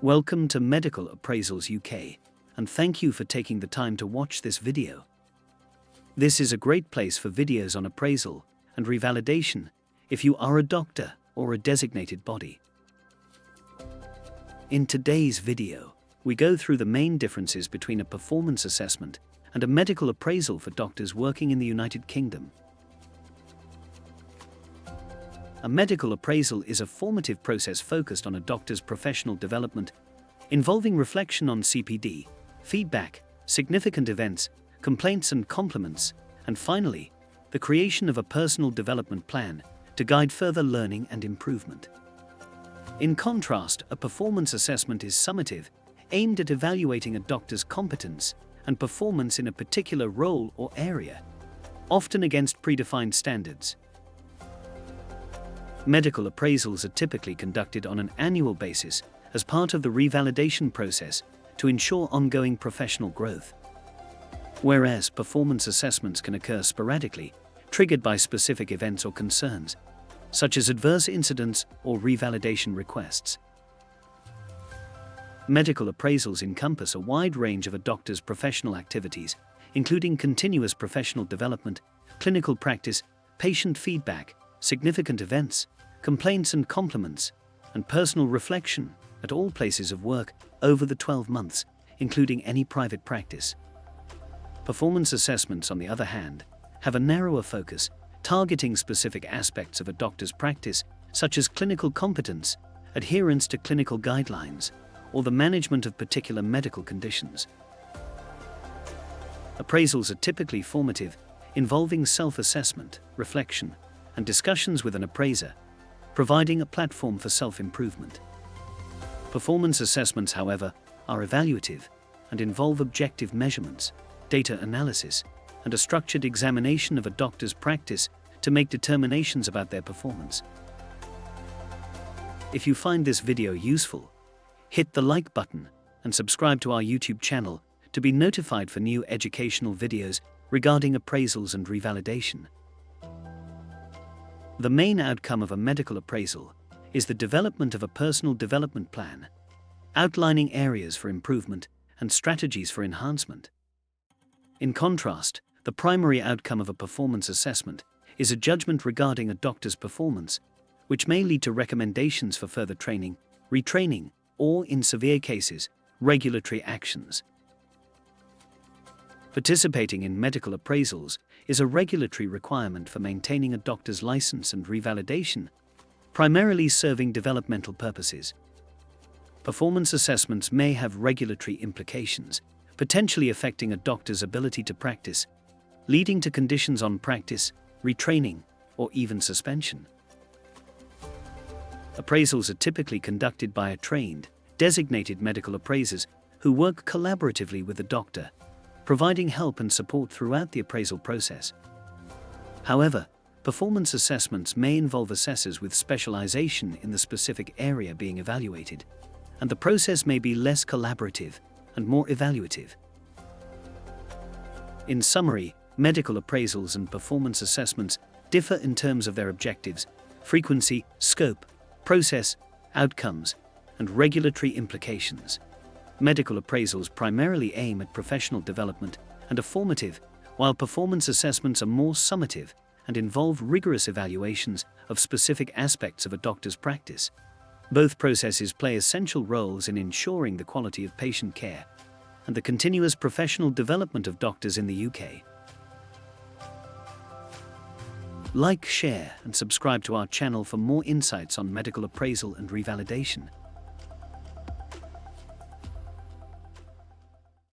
Welcome to Medical Appraisals UK, and thank you for taking the time to watch this video. This is a great place for videos on appraisal and revalidation if you are a doctor or a designated body. In today's video, we go through the main differences between a performance assessment and a medical appraisal for doctors working in the United Kingdom. A medical appraisal is a formative process focused on a doctor's professional development, involving reflection on CPD, feedback, significant events, complaints and compliments, and finally, the creation of a personal development plan to guide further learning and improvement. In contrast, a performance assessment is summative, aimed at evaluating a doctor's competence and performance in a particular role or area, often against predefined standards. Medical appraisals are typically conducted on an annual basis as part of the revalidation process to ensure ongoing professional growth. Whereas performance assessments can occur sporadically, triggered by specific events or concerns, such as adverse incidents or revalidation requests. Medical appraisals encompass a wide range of a doctor's professional activities, including continuous professional development, clinical practice, patient feedback, significant events, complaints and compliments, and personal reflection at all places of work over the 12 months, including any private practice. Performance assessments, on the other hand, have a narrower focus, targeting specific aspects of a doctor's practice, such as clinical competence, adherence to clinical guidelines, or the management of particular medical conditions. Appraisals are typically formative, involving self-assessment, reflection, and discussions with an appraiser, providing a platform for self-improvement. Performance assessments, however, are evaluative and involve objective measurements, data analysis, and a structured examination of a doctor's practice to make determinations about their performance. If you find this video useful, hit the like button and subscribe to our YouTube channel to be notified for new educational videos regarding appraisals and revalidation. The main outcome of a medical appraisal is the development of a personal development plan, outlining areas for improvement and strategies for enhancement. In contrast, the primary outcome of a performance assessment is a judgment regarding a doctor's performance, which may lead to recommendations for further training, retraining, or, in severe cases, regulatory actions. Participating in medical appraisals is a regulatory requirement for maintaining a doctor's license and revalidation, primarily serving developmental purposes. Performance assessments may have regulatory implications, potentially affecting a doctor's ability to practice, leading to conditions on practice, retraining, or even suspension. Appraisals are typically conducted by a trained, designated medical appraisers who work collaboratively with the doctor, providing help and support throughout the appraisal process. However, performance assessments may involve assessors with specialization in the specific area being evaluated, and the process may be less collaborative and more evaluative. In summary, medical appraisals and performance assessments differ in terms of their objectives, frequency, scope, process, outcomes, and regulatory implications. Medical appraisals primarily aim at professional development and are formative, while performance assessments are more summative and involve rigorous evaluations of specific aspects of a doctor's practice. Both processes play essential roles in ensuring the quality of patient care and the continuous professional development of doctors in the UK. Like, share, and subscribe to our channel for more insights on medical appraisal and revalidation.